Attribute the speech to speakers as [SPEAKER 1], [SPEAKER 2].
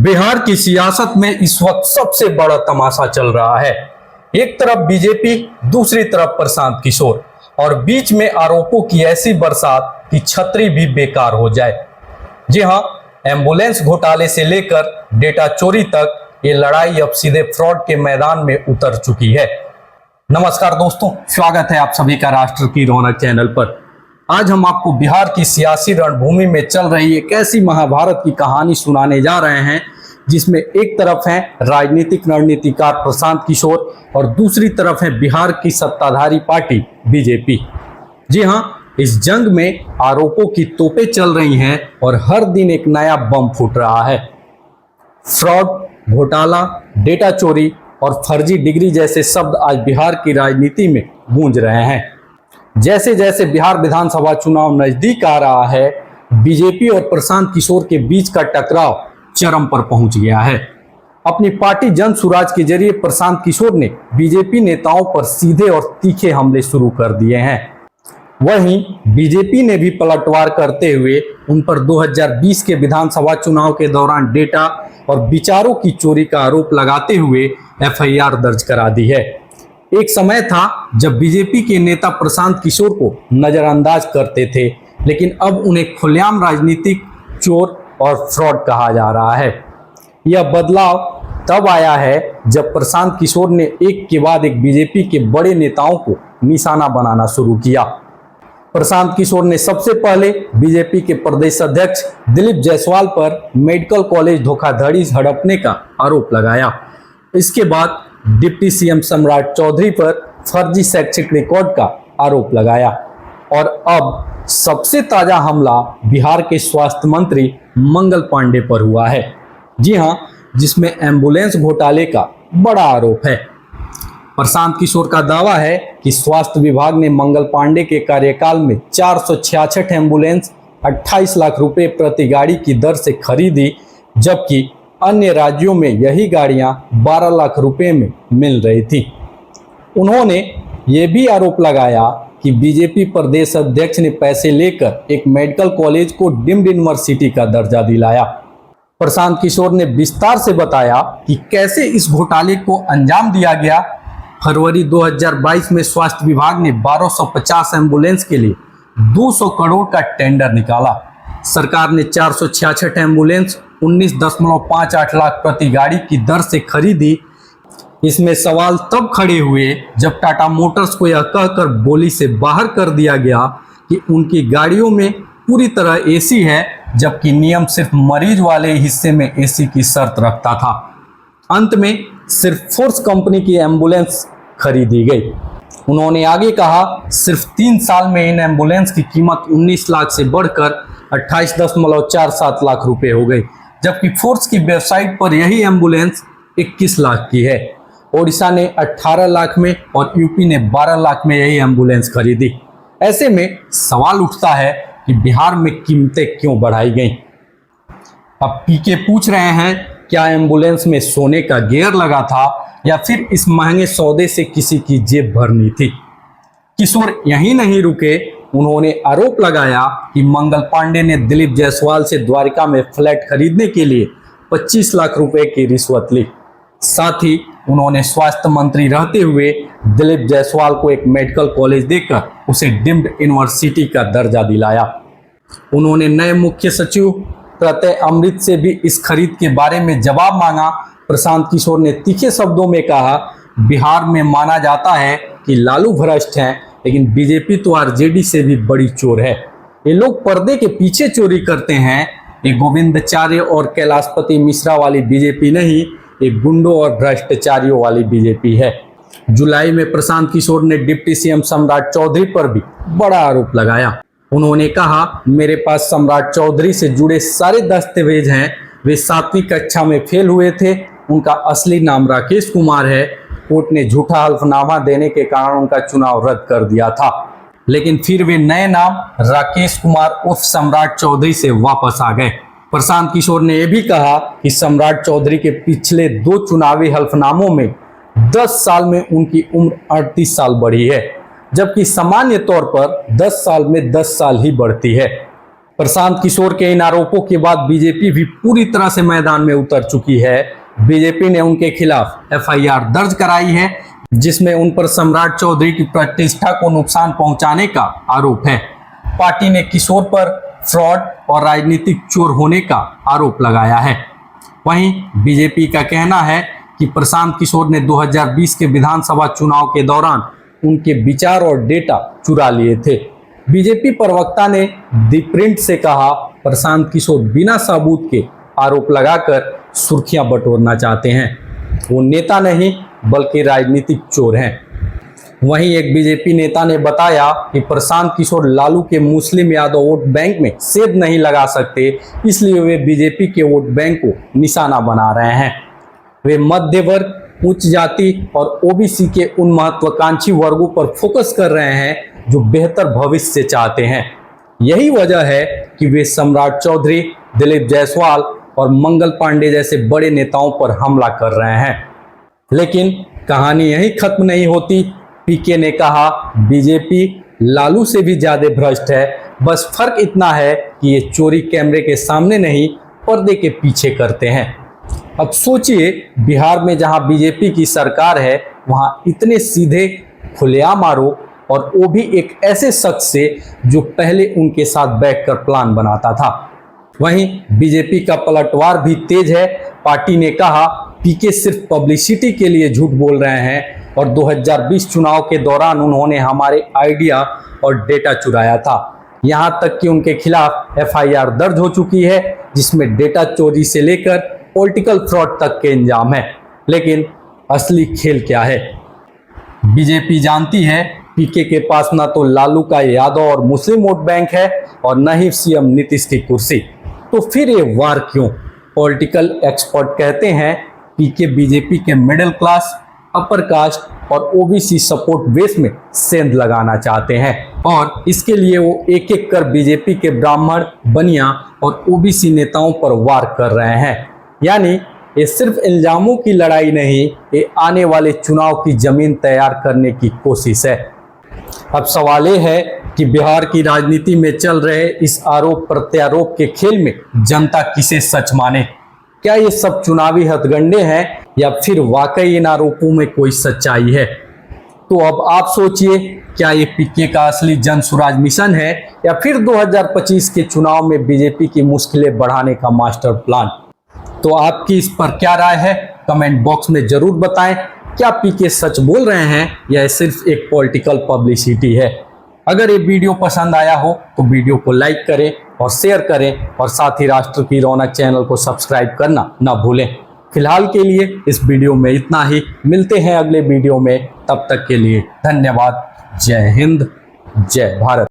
[SPEAKER 1] बिहार की सियासत में इस वक्त सबसे बड़ा तमाशा चल रहा है। एक तरफ बीजेपी, दूसरी तरफ प्रशांत किशोर और बीच में आरोपों की ऐसी बरसात कि छतरी भी बेकार हो जाए। जी हां, एम्बुलेंस घोटाले से लेकर डेटा चोरी तक ये लड़ाई अब सीधे फ्रॉड के मैदान में उतर चुकी है। नमस्कार दोस्तों, स्वागत है आप सभी का राष्ट्र की रौनक चैनल पर। आज हम आपको बिहार की सियासी रणभूमि में चल रही एक ऐसी महाभारत की कहानी सुनाने जा रहे हैं जिसमें एक तरफ है राजनीतिक रणनीतिकार प्रशांत किशोर और दूसरी तरफ है बिहार की सत्ताधारी पार्टी बीजेपी। जी हां, इस जंग में आरोपों की तोपें चल रही हैं और हर दिन एक नया बम फूट रहा है। फ्रॉड, घोटाला, डेटा चोरी और फर्जी डिग्री जैसे शब्द आज बिहार की राजनीति में गूंज रहे हैं। जैसे जैसे बिहार विधानसभा चुनाव नजदीक आ रहा है, बीजेपी और प्रशांत किशोर के बीच का टकराव चरम पर पहुंच गया है। अपनी पार्टी जन सुराज के जरिए प्रशांत किशोर ने बीजेपी नेताओं पर सीधे और तीखे हमले शुरू कर दिए हैं। वहीं बीजेपी ने भी पलटवार करते हुए उन पर 2020 के विधानसभा चुनाव के दौरान डेटा और विचारों की चोरी का आरोप लगाते हुए एफआईआर दर्ज करा दी है। एक समय था जब बीजेपी के नेता प्रशांत किशोर को नजरअंदाज करते थे, लेकिन अब उन्हें खुलेआम राजनीतिक चोर और फ्रॉड कहा जा रहा है। यह बदलाव तब आया है जब प्रशांत किशोर ने एक के बाद एक बीजेपी के बड़े नेताओं को निशाना बनाना शुरू किया। प्रशांत किशोर ने सबसे पहले बीजेपी के प्रदेश अध्यक्ष दिलीप जायसवाल पर मेडिकल कॉलेज धोखाधड़ी हड़पने का आरोप लगाया। इसके बाद डिप्टी सीएम सम्राट चौधरी पर फर्जी शैक्षिक रिकॉर्ड का आरोप लगाया और अब सबसे ताजा हमला बिहार के स्वास्थ्य मंत्री मंगल पांडे पर हुआ है। जी हां, जिसमें एम्बुलेंस घोटाले का बड़ा आरोप है। प्रशांत किशोर का दावा है कि स्वास्थ्य विभाग ने मंगल पांडे के कार्यकाल में 466 एम्बुलेंस 28 लाख रुपए प्रति गाड़ी की दर से खरीदी, जबकि अन्य राज्यों में यही गाड़ियां 12 लाख रुपए में मिल रही थी। उन्होंने ये भी आरोप लगाया कि बीजेपी प्रदेश अध्यक्ष ने पैसे लेकर एक मेडिकल कॉलेज को डीम्ड यूनिवर्सिटी का दर्जा दिलाया। प्रशांत किशोर ने विस्तार से बताया कि कैसे इस घोटाले को अंजाम दिया गया। फरवरी 2022 में स्वास्थ्य विभाग ने 1250 एम्बुलेंस के लिए 200 करोड़ का टेंडर निकाला। सरकार ने 466 एम्बुलेंस 19.58 लाख प्रति गाड़ी की दर से खरीदी। इसमें सवाल तब खड़े हुए जब टाटा मोटर्स को यह कहकर बोली से बाहर कर दिया गया कि उनकी गाड़ियों में पूरी तरह एसी है, जबकि नियम सिर्फ मरीज वाले हिस्से में एसी की शर्त रखता था। अंत में सिर्फ फोर्स कंपनी की एम्बुलेंस खरीदी गई। उन्होंने आगे कहा, सिर्फ 3 साल में इन एम्बुलेंस की कीमत 19 लाख से बढ़कर 28.47 लाख रुपए हो गई, जबकि फोर्स की वेबसाइट पर यही एम्बुलेंस 21 लाख की है। ओडिशा ने 18 लाख में और यूपी ने 12 लाख में यही एम्बुलेंस खरीदी। ऐसे में सवाल उठता है कि बिहार में कीमतें क्यों बढ़ाई गई। अब पीके पूछ रहे हैं, क्या एम्बुलेंस में सोने का गियर लगा था या फिर इस महंगे सौदे से किसी की जेब भरनी थी। किशोर यहीं नहीं रुके, उन्होंने आरोप लगाया कि मंगल पांडे ने दिलीप जायसवाल से द्वारका में फ्लैट खरीदने के लिए 25 लाख रुपए की रिश्वत ली। साथ ही उन्होंने स्वास्थ्य मंत्री रहते हुए दिलीप जायसवाल को एक मेडिकल कॉलेज देकर उसे डीम्ड यूनिवर्सिटी का दर्जा दिलाया। उन्होंने नए मुख्य सचिव प्रत्यय अमृत से भी इस खरीद के बारे में जवाब मांगा। प्रशांत किशोर ने तीखे शब्दों में कहा, बिहार में माना जाता है कि लालू भ्रष्ट हैं, लेकिन बीजेपी तो आरजेडी से भी बड़ी चोर है। ये लोग पर्दे के पीछे चोरी करते हैं। ये गोविंदाचार्य और कैलाशपति मिश्रा वाली बीजेपी नहीं, ये गुंडों और भ्रष्टाचारियों वाली बीजेपी है। जुलाई में प्रशांत किशोर ने डिप्टी सीएम सम्राट चौधरी पर भी बड़ा आरोप लगाया। उन्होंने कहा, मेरे पास सम्राट चौधरी से जुड़े सारे दस्तावेज हैं। वे 7वीं कक्षा में फेल हुए थे। उनका असली नाम राकेश कुमार है। कोर्ट ने झूठा हल्फनामा देने के कारण उनका चुनाव रद्द कर दिया था, लेकिन फिर वे नए नाम राकेश कुमार उर्फ सम्राट चौधरी से वापस आ गए। प्रशांत किशोर ने यह भी कहा कि सम्राट चौधरी के पिछले 2 चुनावी हल्फनामों में 10 साल में उनकी उम्र 38 साल बढ़ी है, जबकि सामान्य तौर पर 10 साल में 10 साल ही बढ़ती है। प्रशांत किशोर के इन आरोपों के बाद बीजेपी भी पूरी तरह से मैदान में उतर चुकी है। बीजेपी ने उनके खिलाफ एफआईआर दर्ज कराई है, जिसमें उन पर सम्राट चौधरी की प्रतिष्ठा को नुकसान पहुंचाने का आरोप है। पार्टी ने किशोर पर फ्रॉड और राजनीतिक चोर होने का आरोप लगाया है। वहीं बीजेपी का कहना है कि प्रशांत किशोर ने 2020 के विधानसभा चुनाव के दौरान उनके विचार और डेटा चुरा लिए थे। बीजेपी प्रवक्ता ने दी प्रिंट से कहा, प्रशांत किशोर बिना सबूत के आरोप लगाकर सुर्खियां बटोरना चाहते हैं। वो नेता नहीं बल्कि राजनीतिक चोर हैं। वहीं एक बीजेपी नेता ने बताया कि प्रशांत किशोर लालू के मुस्लिम यादव वोट बैंक में सेंध नहीं लगा सकते, इसलिए वे बीजेपी के वोट बैंक को निशाना बना रहे हैं। वे मध्य वर्ग, उच्च जाति और ओबीसी के उन महत्वाकांक्षी वर्गों पर फोकस कर रहे हैं जो बेहतर भविष्य चाहते हैं। यही वजह है कि वे सम्राट चौधरी, दिलीप जायसवाल और मंगल पांडे जैसे बड़े नेताओं पर हमला कर रहे हैं। लेकिन कहानी यहीं खत्म नहीं होती। पीके ने कहा, बीजेपी लालू से भी ज्यादा भ्रष्ट है, बस फर्क इतना है कि ये चोरी कैमरे के सामने नहीं पर्दे के पीछे करते हैं। अब सोचिए, बिहार में जहां बीजेपी की सरकार है वहां इतने सीधे खुलेआम आरोप, और वो भी एक ऐसे शख्स से जो पहले उनके साथ बैठकर प्लान बनाता था। वहीं बीजेपी का पलटवार भी तेज है। पार्टी ने कहा, पीके सिर्फ पब्लिसिटी के लिए झूठ बोल रहे हैं और 2020 चुनाव के दौरान उन्होंने हमारे आइडिया और डेटा चुराया था। यहां तक कि उनके खिलाफ एफआईआर दर्ज हो चुकी है, जिसमें डेटा चोरी से लेकर पॉलिटिकल फ्रॉड तक के इंजाम है। लेकिन असली खेल क्या है? बीजेपी जानती है पीके के पास ना तो लालू का यादव और मुस्लिम वोट बैंक है और न ही सीएम नीतीश की कुर्सी। तो फिर ये वार क्यों? पॉलिटिकल एक्सपर्ट कहते हैं पीके बीजेपी के मिडिल क्लास, अपर कास्ट और ओबीसी सपोर्ट बेस में सेंध लगाना चाहते हैं, और इसके लिए वो एक एक कर बीजेपी के ब्राह्मण, बनिया और ओबीसी नेताओं पर वार कर रहे हैं। यानी ये सिर्फ इल्जामों की लड़ाई नहीं, ये आने वाले चुनाव की जमीन तैयार करने की कोशिश है। अब सवाल ये है कि बिहार की राजनीति में चल रहे इस आरोप प्रत्यारोप के खेल में जनता किसे सच माने? क्या ये सब चुनावी हथगंडे हैं या फिर वाकई इन आरोपों में कोई सच्चाई है? तो अब आप सोचिए, क्या ये पीके का असली जन सुराज मिशन है या फिर 2025 के चुनाव में बीजेपी की मुश्किलें बढ़ाने का मास्टर प्लान? तो आपकी इस पर क्या राय है? कमेंट बॉक्स में जरूर बताएं। क्या पीके सच बोल रहे हैं या सिर्फ एक पॉलिटिकल पब्लिसिटी है? अगर ये वीडियो पसंद आया हो तो वीडियो को लाइक करें और शेयर करें, और साथ ही राष्ट्र की रौनक चैनल को सब्सक्राइब करना ना भूलें। फिलहाल के लिए इस वीडियो में इतना ही। मिलते हैं अगले वीडियो में, तब तक के लिए धन्यवाद। जय हिंद, जय भारत।